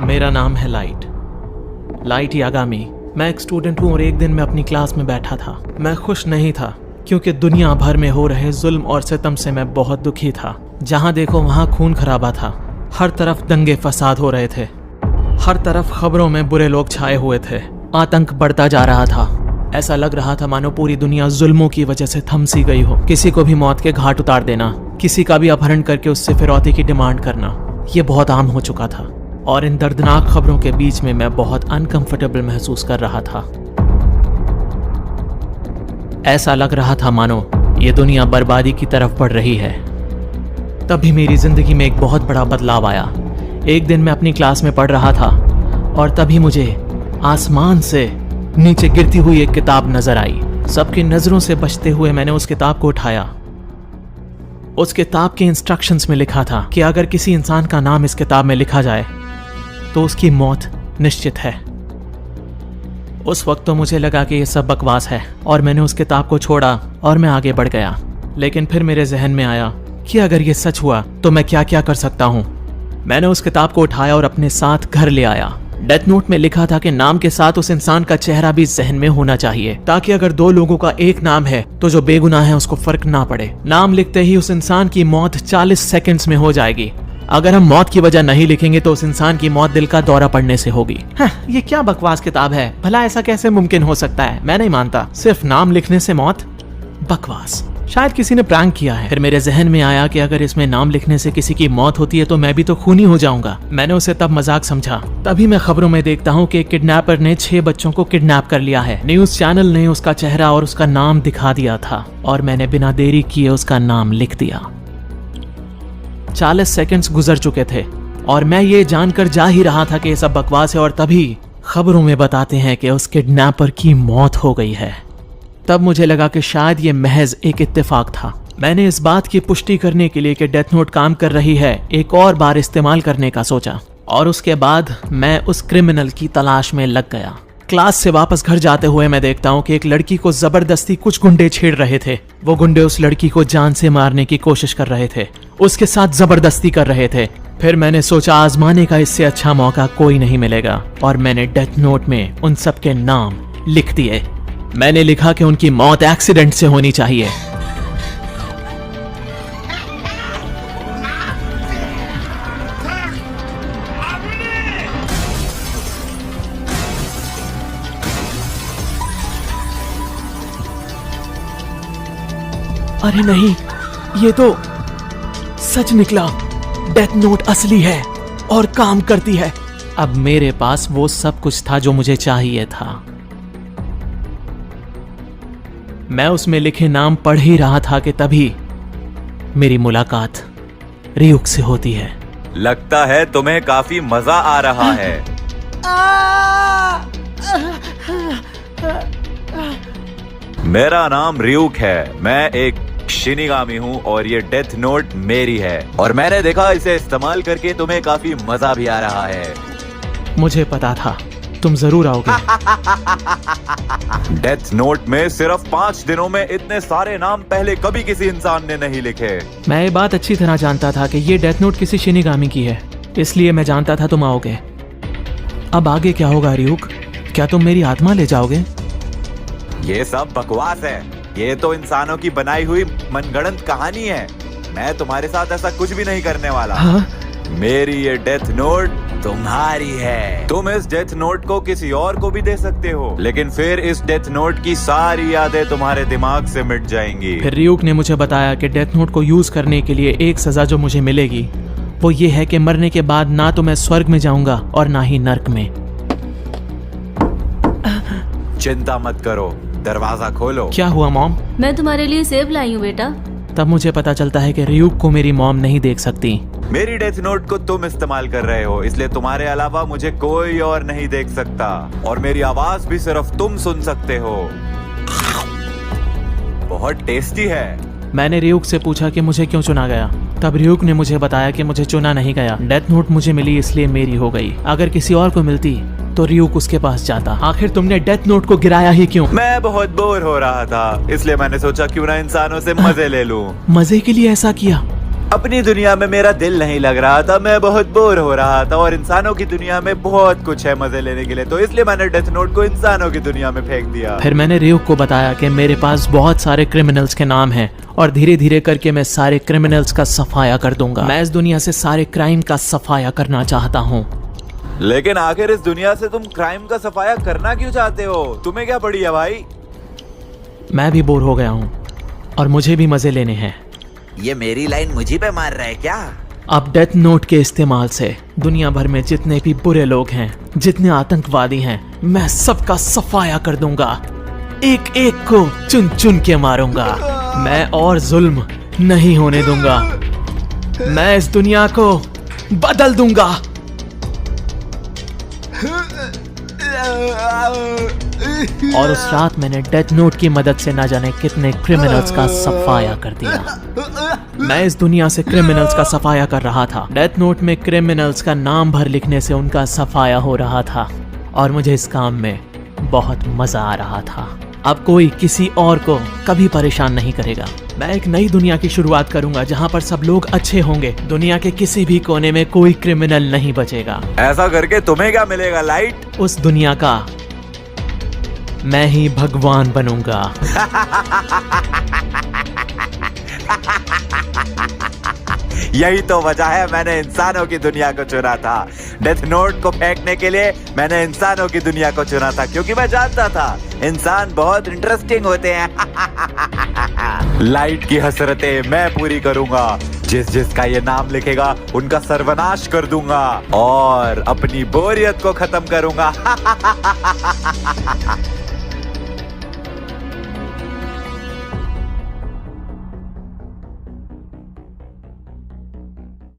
मेरा नाम है लाइट यागामी। मैं एक स्टूडेंट हूँ और एक दिन मैं अपनी क्लास में बैठा था। मैं खुश नहीं था क्योंकि दुनिया भर में हो रहे जुल्म और सितम से मैं बहुत दुखी था। जहाँ देखो वहाँ खून खराबा था, हर तरफ दंगे फसाद हो रहे थे, हर तरफ खबरों में बुरे लोग छाए हुए थे, आतंक बढ़ता जा रहा था। ऐसा लग रहा था मानो पूरी दुनिया जुल्मों की वजह से थम सी गई हो। किसी को भी मौत के घाट उतार देना, किसी का भी अपहरण करके उससे फिरौती की डिमांड करना, ये बहुत आम हो चुका था। और इन दर्दनाक खबरों के बीच में मैं बहुत अनकंफर्टेबल महसूस कर रहा था। ऐसा लग रहा था मानो ये दुनिया बर्बादी की तरफ बढ़ रही है। तभी मेरी जिंदगी में एक बहुत बड़ा बदलाव आया। एक दिन मैं अपनी क्लास में पढ़ रहा था और तभी मुझे आसमान से नीचे गिरती हुई एक किताब नजर आई। सबकी नजरों से बचते हुए मैंने उस किताब को उठाया। उस किताब के इंस्ट्रक्शंस में लिखा था कि अगर किसी इंसान का नाम इस किताब में लिखा जाए तो उसकी मौत निश्चित है। उस वक्त तो मुझे लगा कि यह सब बकवास है और मैंने उस किताब को छोड़ा और मैं आगे बढ़ गया। लेकिन फिर मेरे जहन में आया कि अगर ये सच हुआ तो मैं क्या क्या कर सकता हूँ। मैंने उस किताब को उठाया और अपने साथ घर ले आया। डेथ नोट में लिखा था कि नाम के साथ उस इंसान का चेहरा भी जहन में होना चाहिए, ताकि अगर दो लोगों का एक नाम है तो जो बेगुनाह है उसको फर्क ना पड़े। नाम लिखते ही उस इंसान की मौत 40 सेकंड्स में हो जाएगी। अगर हम मौत की वजह नहीं लिखेंगे तो उस इंसान की मौत दिल का दौरा पड़ने से होगी। ये क्या बकवास किताब है, भला ऐसा कैसे मुमकिन हो सकता है? मैं नहीं मानता, सिर्फ नाम लिखने से मौत? बकवास, शायद किसी ने प्रैंक किया है। फिर मेरे जहन में आया कि अगर इसमें नाम लिखने से किसी की मौत होती है तो मैं भी तो खूनी हो जाऊंगा। मैंने उसे तब मजाक समझा। तभी मैं खबरों में देखता हूँ कि एक किडनैपर ने 6 बच्चों को किडनैप कर लिया है। न्यूज चैनल ने उसका चेहरा और उसका नाम दिखा दिया था और मैंने बिना देरी किए उसका नाम लिख दिया। 40 सेकंड्स गुजर चुके थे और मैं ये जानकर जा ही रहा था कि ये सब बकवास है और तभी खबरों में बताते हैं कि उस किडनैपर की मौत हो गई है। तब मुझे लगा कि शायद ये महज एक इत्तेफाक था। मैंने इस बात की पुष्टि करने के लिए कि डेथ नोट काम कर रही है एक और बार इस्तेमाल करने का सोचा और उसके बाद मैं उस क्रिमिनल की तलाश में लग गया। क्लास से वापस घर जाते हुए मैं देखता हूँ कि एक लड़की को जबरदस्ती कुछ गुंडे छेड़ रहे थे। वो गुंडे उस लड़की को जान से मारने की कोशिश कर रहे थे, उसके साथ जबरदस्ती कर रहे थे। फिर मैंने सोचा आजमाने का इससे अच्छा मौका कोई नहीं मिलेगा और मैंने डेथ नोट में उन सब के नाम लिख दिए। मैंने लिखा कि उनकी मौत एक्सीडेंट से होनी चाहिए। अरे नहीं, ये तो सच निकला। डेथ नोट असली है और काम करती है। अब मेरे पास वो सब कुछ था जो मुझे चाहिए था। मैं उसमें लिखे नाम पढ़ ही रहा था कि तभी मेरी मुलाकात रियुक से होती है। लगता है तुम्हें काफी मजा आ रहा है। मेरा नाम रियुक है, मैं एक शिनिगामी हूँ और ये डेथ नोट मेरी है और मैंने देखा इसे इस्तेमाल करके तुम्हें काफी मजा भी आ रहा है। मुझे पता था तुम जरूर आओगे। डेथ नोट में सिर्फ 5 दिनों में इतने सारे नाम पहले कभी किसी इंसान ने नहीं लिखे। मैं ये बात अच्छी तरह जानता था कि ये डेथ नोट किसी शिनिगामी की है, इसलिए मैं जानता था तुम आओगे। अब आगे क्या होगा रियुक? क्या तुम मेरी आत्मा ले जाओगे? ये सब बकवास है, ये तो इंसानों की बनाई हुई मनगढ़ंत कहानी है। मैं तुम्हारे साथ ऐसा कुछ भी नहीं करने वाला। हाँ? मेरी ये डेथ नोट तुम्हारी है। तुम इस डेथ नोट को किसी और को भी दे सकते हो, लेकिन फिर इस डेथ नोट की सारी यादें तुम्हारे दिमाग से मिट जाएंगी। फिर रियुक ने मुझे बताया कि डेथ नोट को यूज करने के लिए एक सजा जो मुझे मिलेगी वो ये है कि मरने के बाद ना तो मैं स्वर्ग में जाऊंगा और ना ही नर्क में। चिंता मत करो, दरवाजा खोलो। क्या हुआ मॉम? मैं तुम्हारे लिए सेब लाई हूँ बेटा। तब मुझे पता चलता है कि रियुक को मेरी मॉम नहीं देख सकती। मेरी डेथ नोट को तुम इस्तेमाल कर रहे हो, इसलिए तुम्हारे अलावा मुझे कोई और नहीं देख सकता और मेरी आवाज भी सिर्फ तुम सुन सकते हो। बहुत टेस्टी है। मैंने रियुक से पूछा कि मुझे क्यों चुना गया। तब रियुक ने मुझे बताया कि मुझे चुना नहीं गया, डेथ नोट मुझे मिली इसलिए मेरी हो गई। अगर किसी और को मिलती तो रियुक उसके पास जाता। आखिर तुमने डेथ नोट को गिराया ही क्यों? मैं बहुत बोर हो रहा था, इसलिए मैंने सोचा क्यों ना इंसानों से मजे ले लूं। मजे के लिए ऐसा किया? अपनी दुनिया में मेरा दिल नहीं लग रहा था, मैं बहुत बोर हो रहा था और इंसानों की दुनिया में बहुत कुछ है मजे लेने के लिए, तो इसलिए मैंने डेथ नोट को इंसानों की दुनिया में फेंक दिया। फिर मैंने रियो को बताया कि मेरे पास बहुत सारे क्रिमिनल्स के नाम हैं और धीरे धीरे करके मैं सारे क्रिमिनल्स का सफाया कर दूंगा। मैं इस दुनिया से सारे क्राइम का सफाया करना चाहता हूँ। लेकिन आखिर इस दुनिया से तुम क्राइम का सफाया करना क्यों चाहते हो? तुम्हें क्या पड़ी है भाई? मैं भी बोर हो गया हूँ और मुझे भी मजे लेने हैं। ये मेरी लाइन मुझे पे मार रहा है क्या? अब डेथ नोट के इस्तेमाल से दुनिया भर में जितने भी बुरे लोग हैं, जितने आतंकवादी हैं, मैं सबका सफाया कर दूंगा। एक एक को चुन चुन के मारूंगा। मैं और जुल्म नहीं होने दूंगा। मैं इस दुनिया को बदल दूंगा। और उस रात मैंने डेथ नोट की मदद से ना जाने कितने क्रिमिनल्स का सफाया कर दिया। मैं इस दुनिया से क्रिमिनल्स का सफाया कर रहा था। डेथ नोट में क्रिमिनल्स का नाम भर लिखने से उनका सफाया हो रहा था और मुझे इस काम में बहुत मजा आ रहा था। अब कोई किसी और को कभी परेशान नहीं करेगा। मैं एक नई दुनिया की शुरुआत करूंगा जहां पर सब लोग अच्छे होंगे। दुनिया के किसी भी कोने में कोई क्रिमिनल नहीं बचेगा। ऐसा करके तुम्हें क्या मिलेगा लाइट? उस दुनिया का मैं ही भगवान बनूंगा। यही तो वजह है मैंने इंसानों की दुनिया को चुना था। डेथ नोट को फेंकने के लिए मैंने इंसानों की दुनिया को चुना था, क्योंकि मैं जानता था इंसान बहुत इंटरेस्टिंग होते हैं। लाइट की हसरतें मैं पूरी करूंगा। जिस जिसका ये नाम लिखेगा उनका सर्वनाश कर दूंगा और अपनी बोरियत को खत्म करूंगा।